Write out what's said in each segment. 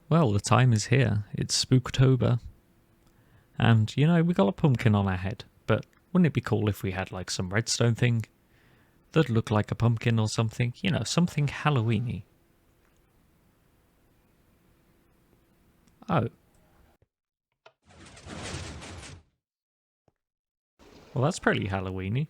Well, the time is here. It's Spooktober. And, you know, we got a pumpkin on our head. But wouldn't it be cool if we had, like, some redstone thing that looked like a pumpkin or something? You know, something Halloweeny. Oh. Well, that's pretty Halloweeny.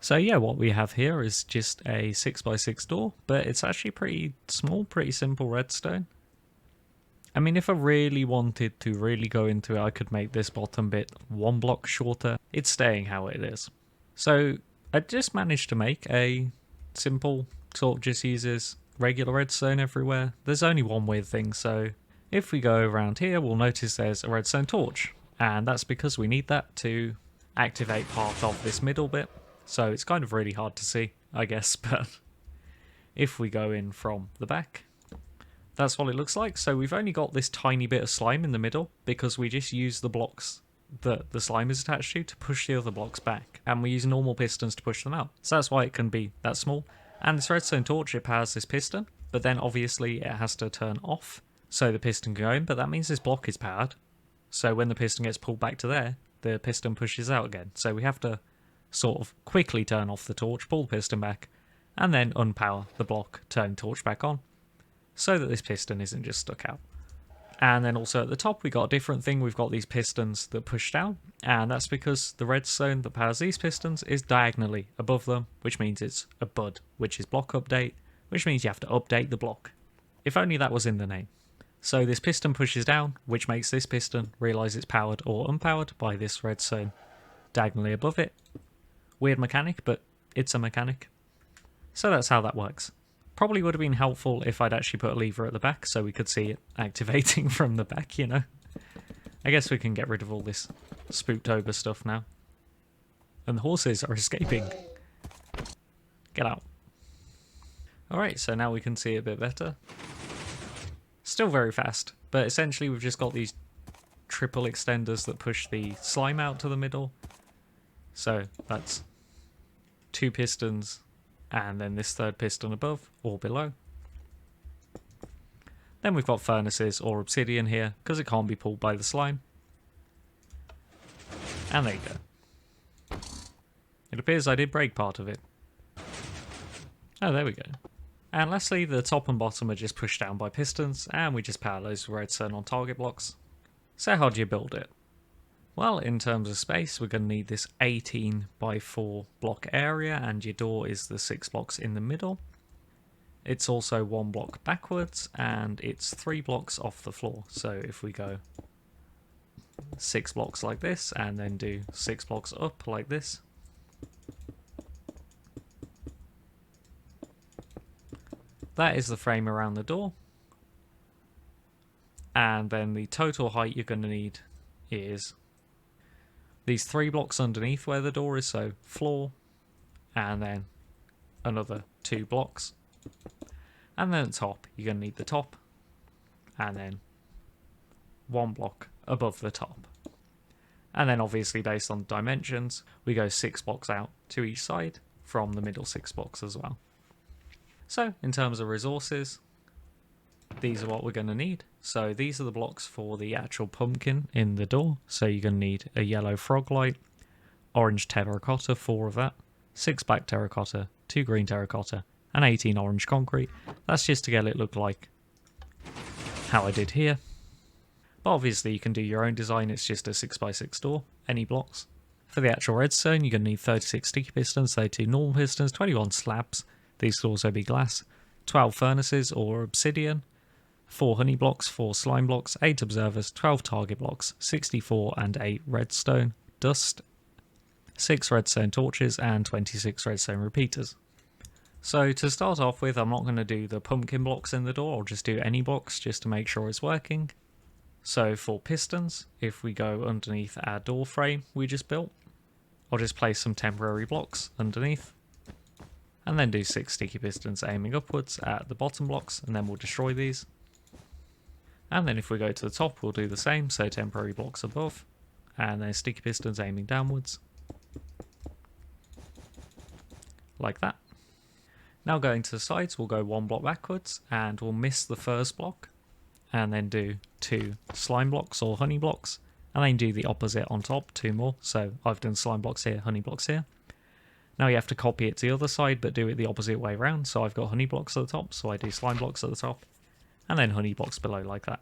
So yeah, what we have here is just a 6x6 door, but it's actually pretty small, pretty simple redstone. I mean, if I really wanted to really go into it, I could make this bottom bit 1 block shorter. It's staying how it is. So I just managed to make a simple, sort of just uses regular redstone everywhere. There's only one weird thing, so if we go around here, we'll notice there's a redstone torch. And that's because we need that to activate part of this middle bit. So it's kind of really hard to see, I guess, but if we go in from the back, that's what it looks like. So we've only got this tiny bit of slime in the middle because we just use the blocks that the slime is attached to push the other blocks back, and we use normal pistons to push them out. So that's why it can be that small. And this redstone torch, it powers this piston, but then obviously it has to turn off so the piston can go in, but that means this block is powered. So when the piston gets pulled back to there, the piston pushes out again. So we have to sort of quickly turn off the torch, pull the piston back, and then unpower the block, turn torch back on, so that this piston isn't just stuck out. And then also at the top we got a different thing. We've got these pistons that push down, and that's because the redstone that powers these pistons is diagonally above them, which means it's a bud, which is block update, which means you have to update the block. If only that was in the name. So this piston pushes down, which makes this piston realise it's powered or unpowered by this redstone diagonally above it. Weird mechanic, but it's a mechanic. So that's how that works. Probably would have been helpful if I'd actually put a lever at the back so we could see it activating from the back, you know. I guess we can get rid of all this Spooktober stuff now. And the horses are escaping. Get out. Alright, so now we can see it a bit better. Still very fast, but essentially we've just got these triple extenders that push the slime out to the middle. So that's 2 pistons, and then this third piston above or below. Then we've got furnaces or obsidian here, because it can't be pulled by the slime. And there you go. It appears I did break part of it. Oh, there we go. And lastly, the top and bottom are just pushed down by pistons, and we just power those redstone on target blocks. So how do you build it? Well, in terms of space, we're going to need this 18 by 4 block area, and your door is the 6 blocks in the middle. It's also 1 block backwards, and it's 3 blocks off the floor. So if we go 6 blocks like this, and then do 6 blocks up like this, that is the frame around the door. And then the total height you're going to need is these 3 blocks underneath where the door is, so floor, and then another 2 blocks. And then at the top, you're going to need the top, and then 1 block above the top. And then obviously based on dimensions, we go 6 blocks out to each side from the middle 6 blocks as well. So in terms of resources, these are what we're going to need. So these are the blocks for the actual pumpkin in the door. So you're going to need a yellow frog light, orange terracotta, 4 of that, 6 black terracotta, 2 green terracotta, and 18 orange concrete. That's just to get it look like how I did here. But obviously you can do your own design. It's just a 6x6 door, any blocks. For the actual redstone, you're going to need 36 sticky pistons, 32 normal pistons, 21 slabs. These could also be glass, 12 furnaces or obsidian, 4 honey blocks, 4 slime blocks, 8 observers, 12 target blocks, 64 and 8 redstone dust, 6 redstone torches, and 26 redstone repeaters. So to start off with, I'm not going to do the pumpkin blocks in the door, I'll just do any blocks just to make sure it's working. So for pistons, if we go underneath our door frame we just built, I'll just place some temporary blocks underneath, and then do 6 sticky pistons aiming upwards at the bottom blocks, and then we'll destroy these. And then if we go to the top, we'll do the same, so temporary blocks above, and then sticky pistons aiming downwards. like that. Now going to the sides, we'll go 1 block backwards and we'll miss the first block and then do 2 slime blocks or honey blocks and then do the opposite on top, 2 more. So I've done slime blocks here, honey blocks here. Now you have to copy it to the other side but do it the opposite way around. So I've got honey blocks at the top, so I do slime blocks at the top and then honey blocks below like that.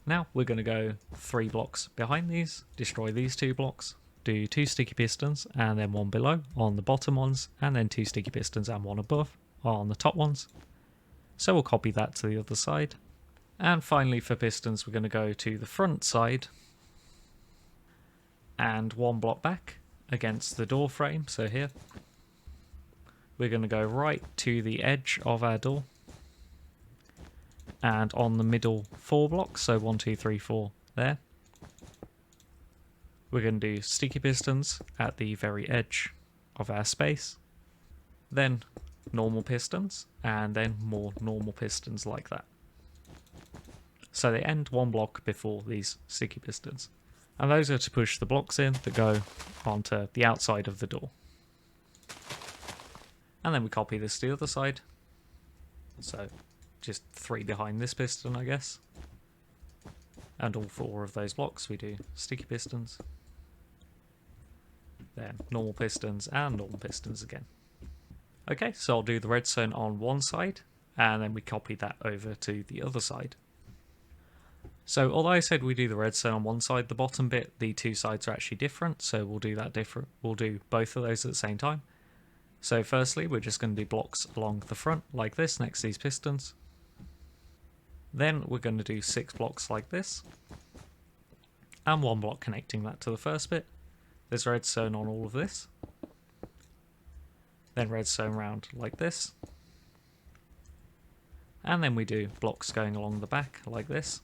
Now we're going to go 3 blocks behind these, destroy these 2 blocks, do 2 sticky pistons and then 1 below on the bottom ones and then 2 sticky pistons and 1 above on the top ones. So we'll copy that to the other side. And finally for pistons we're going to go to the front side and 1 block back against the door frame. So here we're going to go right to the edge of our door and on the middle 4 blocks, so 1, 2, 3, 4 there, we're going to do sticky pistons at the very edge of our space, then normal pistons, and then more normal pistons like that. So they end 1 block before these sticky pistons. And those are to push the blocks in that go onto the outside of the door. And then we copy this to the other side. So just 3 behind this piston, I guess. And all 4 of those blocks we do sticky pistons. Then normal pistons and normal pistons again. Okay, so I'll do the redstone on one side, and then we copy that over to the other side. So although I said we do the redstone on one side, the bottom bit, the 2 sides are actually different, so we'll do that different. We'll do both of those at the same time. So firstly, we're just going to do blocks along the front like this next to these pistons. Then we're going to do 6 blocks like this, and 1 block connecting that to the first bit. There's redstone on all of this. Then redstone round like this. And then we do blocks going along the back like this.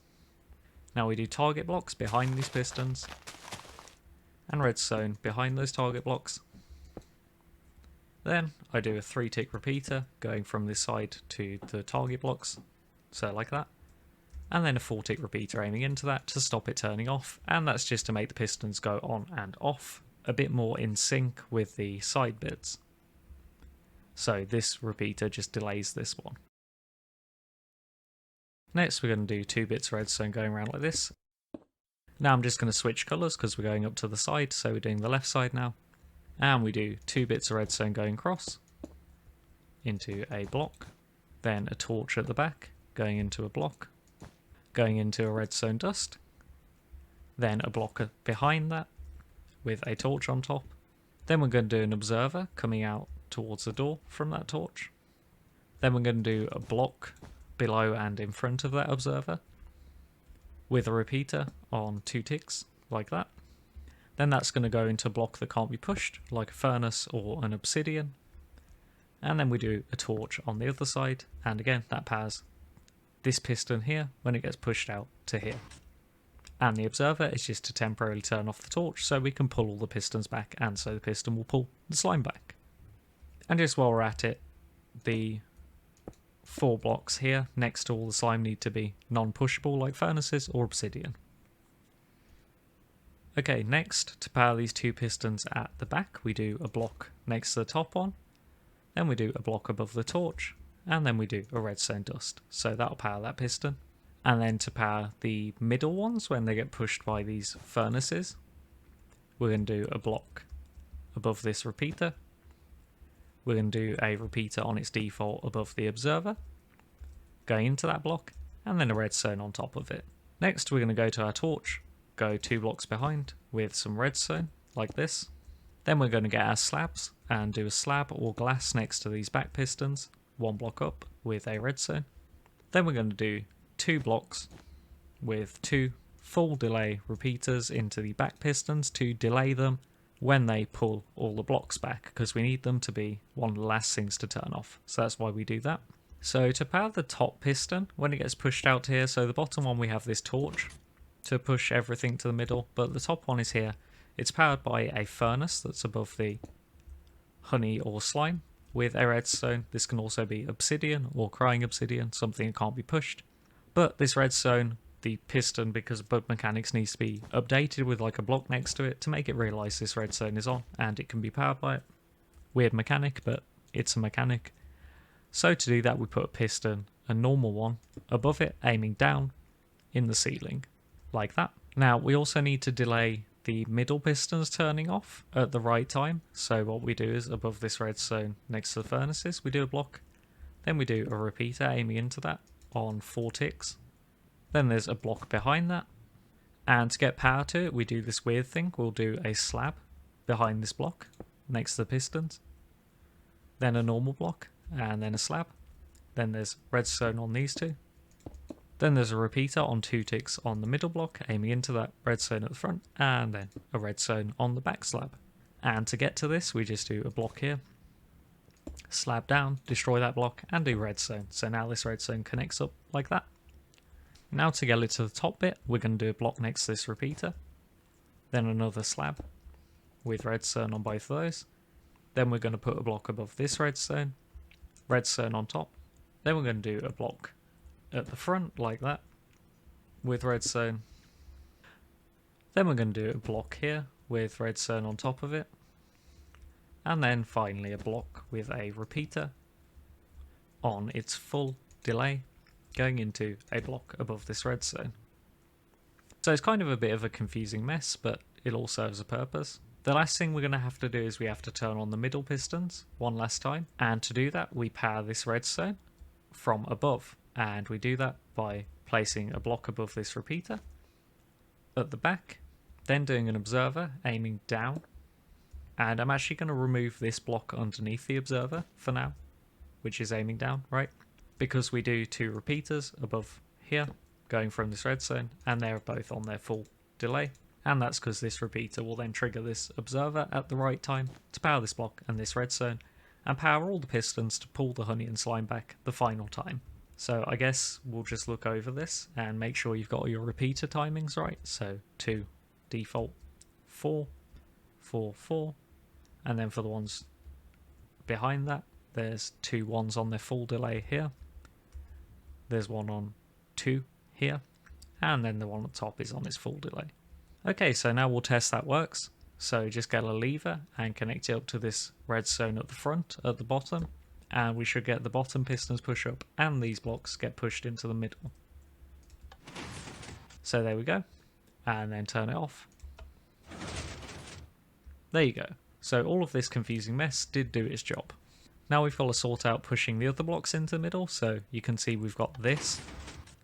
Now we do target blocks behind these pistons. And redstone behind those target blocks. Then I do a 3-tick repeater going from this side to the target blocks. So like that. And then a 4-tick repeater aiming into that to stop it turning off. And that's just to make the pistons go on and off a bit more in sync with the side bits. So this repeater just delays this one. Next we're going to do 2 bits of redstone going around like this. Now I'm just going to switch colours because we're going up to the side, so we're doing the left side now. And we do 2 bits of redstone going across into a block. Then a torch at the back going into a block. Going into a redstone dust. Then a block behind that with a torch on top. Then we're going to do an observer coming out towards the door from that torch. Then we're going to do a block below and in front of that observer with a repeater on 2 ticks like that. Then that's going to go into a block that can't be pushed like a furnace or an obsidian. And then we do a torch on the other side, and again that powers this piston here when it gets pushed out to here. And the observer is just to temporarily turn off the torch so we can pull all the pistons back, and so the piston will pull the slime back. And just while we're at it, the 4 blocks here next to all the slime need to be non-pushable like furnaces or obsidian. Okay, next, to power these 2 pistons at the back, we do a block next to the top one, then we do a block above the torch, and then we do a redstone dust. So that'll power that piston. And then to power the middle ones when they get pushed by these furnaces, we're going to do a block above this repeater. We're going to do a repeater on its default above the observer, going into that block, and then a redstone on top of it. Next, we're going to go to our torch, go 2 blocks behind with some redstone, like this. Then we're going to get our slabs and do a slab or glass next to these back pistons, 1 block up with a redstone. Then we're going to do 2 blocks with 2 full delay repeaters into the back pistons to delay them when they pull all the blocks back, because we need them to be one of the last things to turn off. So that's why we do that. So to power the top piston, when it gets pushed out here, so the bottom one we have this torch to push everything to the middle, but the top one is here. It's powered by a furnace that's above the honey or slime with a redstone. This can also be obsidian or crying obsidian, something that can't be pushed. But this redstone, the piston, because of bug mechanics, needs to be updated with like a block next to it to make it realise this redstone is on and it can be powered by it. Weird mechanic, but it's a mechanic. So to do that, we put a piston, a normal one, above it, aiming down in the ceiling, like that. Now we also need to delay the middle pistons turning off at the right time. So what we do is above this redstone next to the furnaces, we do a block. Then we do a repeater aiming into that on 4 ticks. Then there's a block behind that. And to get power to it, we do this weird thing. We'll do a slab behind this block next to the pistons. Then a normal block, and then a slab. Then there's redstone on these two. Then there's a repeater on 2 ticks on the middle block, aiming into that redstone at the front, and then a redstone on the back slab. And to get to this, we just do a block here, slab down, destroy that block, and do redstone. So now this redstone connects up like that. Now to get it to the top bit, we're going to do a block next to this repeater, then another slab with redstone on both of those. Then we're going to put a block above this redstone on top. Then we're going to do a block at the front like that with redstone. Then we're going to do a block here with redstone on top of it. And then finally a block with a repeater on its full delay going into a block above this redstone. So it's kind of a bit of a confusing mess, but it all serves a purpose. The last thing we're going to have to do is we have to turn on the middle pistons one last time, and to do that we power this redstone from above, and we do that by placing a block above this repeater at the back, then doing an observer aiming down, and I'm actually going to remove this block underneath the observer for now, which is aiming down, right? Because we do 2 repeaters above here going from this redstone, and they're both on their full delay. And that's because this repeater will then trigger this observer at the right time to power this block and this redstone, and power all the pistons to pull the honey and slime back the final time. So I guess we'll just look over this and make sure you've got all your repeater timings right. So 2 default, 4, 4, 4, and then for the ones behind that, there's 2 ones on their full delay here. There's one on 2 here, and then the one at the top is on its full delay. Okay, so now we'll test that works. So just get a lever and connect it up to this redstone at the front, at the bottom, and we should get the bottom pistons push up and these blocks get pushed into the middle. So there we go, and then turn it off. There you go. So all of this confusing mess did do its job. Now we've got to sort out pushing the other blocks into the middle, so you can see we've got this.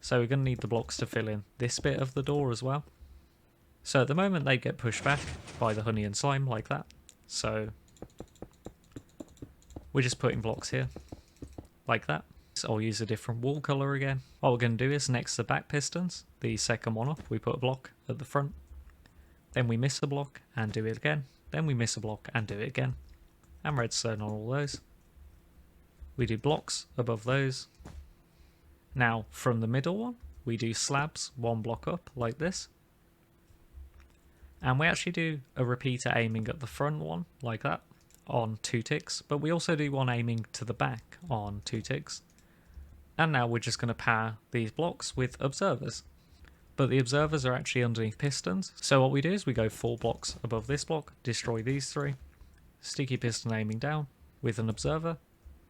So we're going to need the blocks to fill in this bit of the door as well. So at the moment they get pushed back by the honey and slime like that. So we're just putting blocks here like that. So I'll use a different wall colour again. What we're going to do is next to the back pistons, the second one up, we put a block at the front. Then we miss a block and do it again. Then we miss a block and do it again. And redstone on all those. We do blocks above those. Now from the middle one, we do slabs 1 block up like this. And we actually do a repeater aiming at the front one like that on 2 ticks, but we also do one aiming to the back on 2 ticks. And now we're just going to power these blocks with observers. But the observers are actually underneath pistons. So what we do is we go 4 blocks above this block, destroy these 3, sticky piston aiming down with an observer,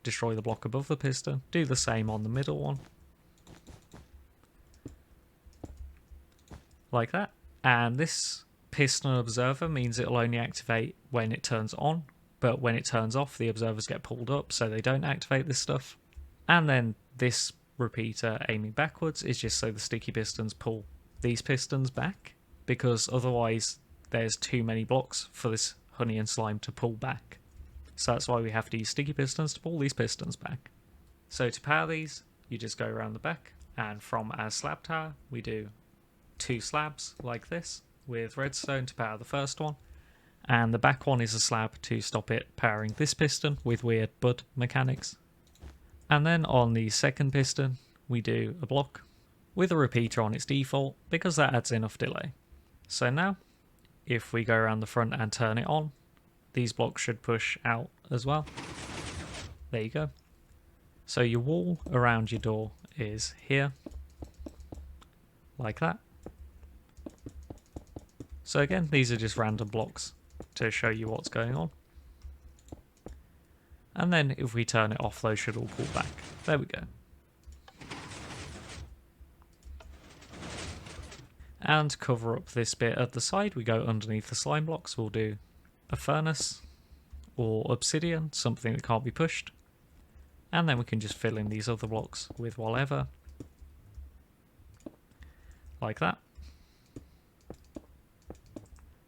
destroy the block above the piston, do the same on the middle one. Like that. And this piston observer means it'll only activate when it turns on, but when it turns off the observers get pulled up so they don't activate this stuff. And then this repeater aiming backwards is just so the sticky pistons pull these pistons back, because otherwise there's too many blocks for this honey and slime to pull back. So that's why we have to use sticky pistons to pull these pistons back. So to power these, you just go around the back, and from our slab tower we do 2 slabs like this with redstone to power the first one, and the back one is a slab to stop it powering this piston with weird bud mechanics. And then on the second piston we do a block with a repeater on its default, because that adds enough delay. So now if we go around the front and turn it on, these blocks should push out as well. There you go. So your wall around your door is here like that. So again, these are just random blocks to show you what's going on. And then if we turn it off, those should all pull back. There we go. And to cover up this bit at the side, we go underneath the slime blocks. We'll do a furnace or obsidian, something that can't be pushed. And then we can just fill in these other blocks with whatever. Like that.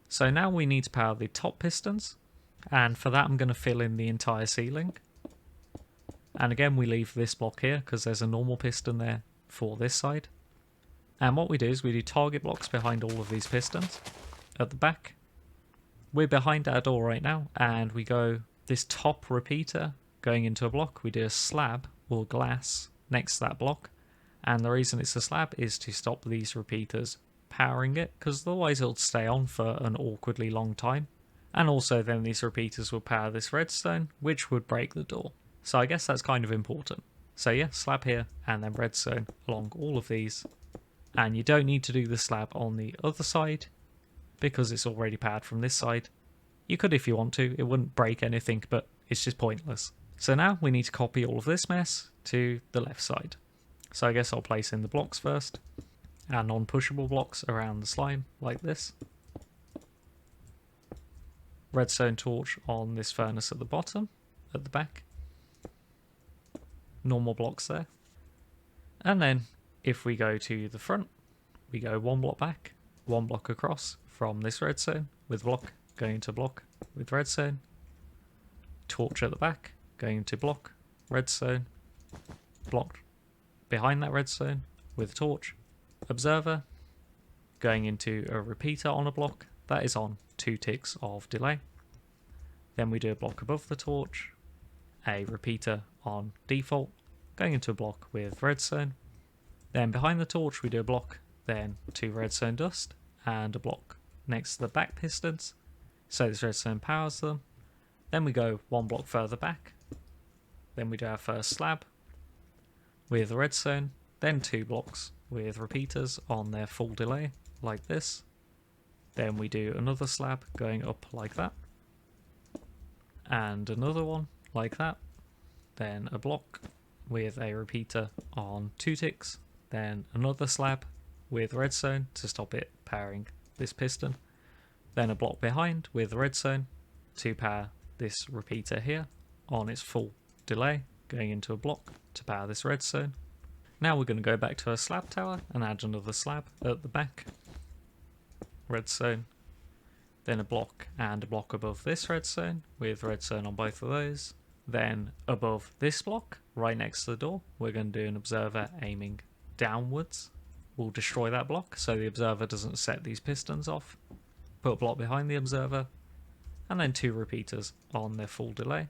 So now we need to power the top pistons. And for that I'm going to fill in the entire ceiling. And again we leave this block here because there's a normal piston there for this side. And what we do is we do target blocks behind all of these pistons at the back. We're behind our door right now and we go this top repeater going into a block. We do a slab or glass next to that block. And the reason it's a slab is to stop these repeaters powering it, because otherwise it'll stay on for an awkwardly long time. And also then these repeaters will power this redstone, which would break the door. So I guess that's kind of important. So yeah, slab here and then redstone along all of these. And you don't need to do the slab on the other side because it's already powered from this side. You could if you want to, it wouldn't break anything, but it's just pointless. So now we need to copy all of this mess to the left side. So I guess I'll place in the blocks first, and non-pushable blocks around the slime like this. Redstone torch on this furnace at the bottom, at the back. Normal blocks there. And then if we go to the front, we go one block back, one block across from this redstone with block going into block with redstone. Torch at the back going into block, redstone, block behind that redstone with torch. Observer going into a repeater on a block that is on 2 ticks of delay. Then we do a block above the torch, a repeater on default going into a block with redstone. Then behind the torch we do a block, then 2 redstone dust and a block next to the back pistons, so this redstone powers them. Then we go 1 block further back, then we do our first slab with redstone, then 2 blocks with repeaters on their full delay like this. Then we do another slab going up like that, and another one like that, then a block with a repeater on 2 ticks, then another slab with redstone to stop it powering this piston, then a block behind with redstone to power this repeater here on its full delay going into a block to power this redstone. Now we're going to go back to our slab tower and add another slab at the back. Redstone, then a block and a block above this redstone with redstone on both of those. Then above this block, right next to the door, we're going to do an observer aiming downwards. We'll destroy that block so the observer doesn't set these pistons off. Put a block behind the observer, and then 2 repeaters on their full delay.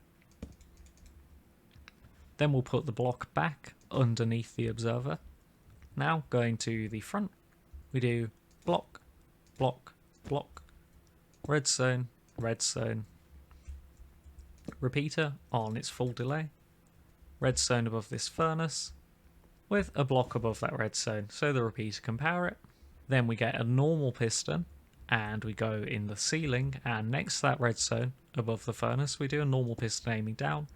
Then we'll put the block back underneath the observer. Now going to the front, we do block, block, block, redstone, redstone, repeater on its full delay, redstone above this furnace, with a block above that redstone so the repeater can power it. Then we get a normal piston and we go in the ceiling, and next to that redstone above the furnace we do a normal piston aiming down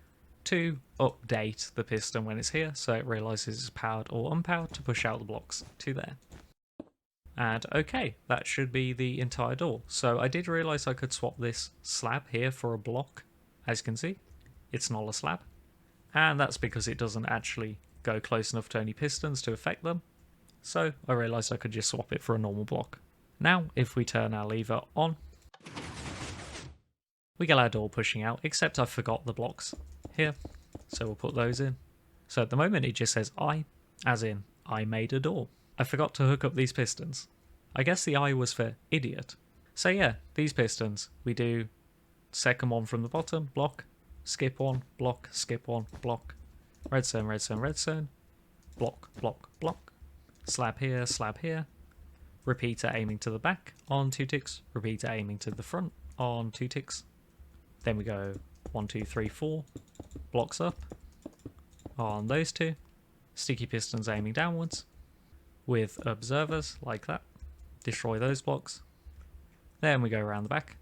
to update the piston when it's here so it realises it's powered or unpowered to push out the blocks to there. And okay, that should be the entire door. So I did realise I could swap this slab here for a block. As you can see, it's not a slab, and that's because it doesn't actually go close enough to any pistons to affect them. So I realised I could just swap it for a normal block. Now if we turn our lever on, we get our door pushing out, except I forgot the blocks here, so we'll put those in. So at the moment it just says I, as in I made a door. I forgot to hook up these pistons. I guess the I was for idiot. So yeah, these pistons, we do second one from the bottom, block, skip one, block, skip one, block, redstone, redstone, redstone, block, block, block, slab here, repeater aiming to the back on 2 ticks, repeater aiming to the front on 2 ticks. Then we go 1, 2, 3, 4, blocks up on those 2, sticky pistons aiming downwards with observers like that, destroy those blocks. Then we go around the back,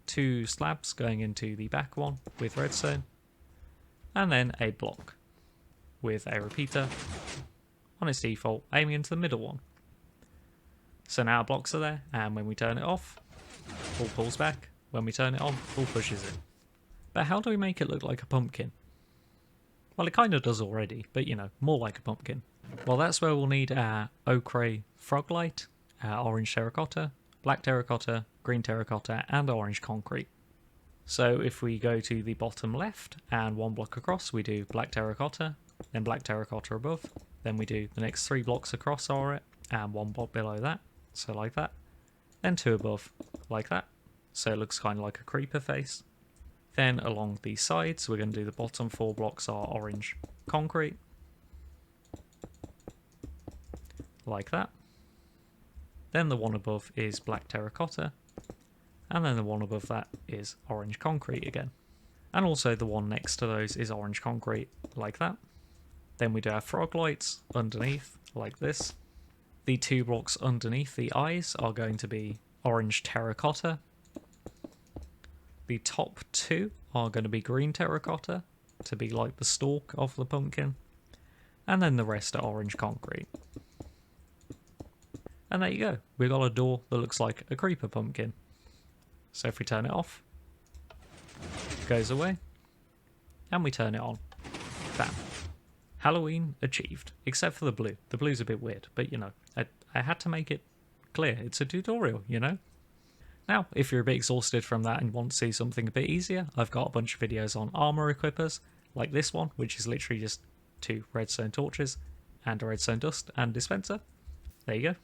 2 slabs going into the back one with redstone, and then a block with a repeater on its default, aiming into the middle one. So now our blocks are there, and when we turn it off, all pulls back. When we turn it on, all pushes in. But how do we make it look like a pumpkin? Well, it kind of does already, but you know, more like a pumpkin. Well, that's where we'll need our ochre frog light, our orange terracotta, black terracotta, green terracotta, and orange concrete. So if we go to the bottom left and one block across, we do black terracotta, then black terracotta above, then we do the next 3 blocks across are it, and 1 block below that, so like that, then 2 above, like that, so it looks kind of like a creeper face. Then along the sides, we're going to do the bottom 4 blocks are orange concrete, like that. Then the one above is black terracotta, and then the one above that is orange concrete again. And also the one next to those is orange concrete, like that. Then we do our frog lights underneath, like this. The 2 blocks underneath the eyes are going to be orange terracotta. The top 2 are going to be green terracotta, to be like the stalk of the pumpkin. And then the rest are orange concrete. And there you go, we've got a door that looks like a creeper pumpkin. So if we turn it off, it goes away, and we turn it on. Bam. Halloween achieved, except for the blue. The blue's a bit weird, but you know, I had to make it clear. It's a tutorial, you know? Now, if you're a bit exhausted from that and want to see something a bit easier, I've got a bunch of videos on armor equippers, like this one, which is literally just 2 redstone torches and a redstone dust and dispenser. There you go.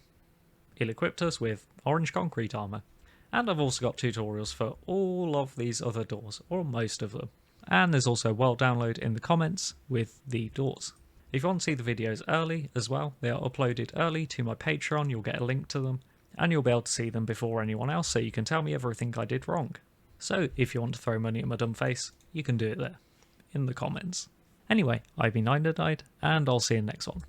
It equipped us with orange concrete armor. And I've also got tutorials for all of these other doors, or most of them. And there's also a world download in the comments with the doors. If you want to see the videos early as well, they are uploaded early to my Patreon, you'll get a link to them, and you'll be able to see them before anyone else, so you can tell me everything I did wrong. So if you want to throw money at my dumb face, you can do it there, in the comments. Anyway, I've been Night, and I'll see you in the next one.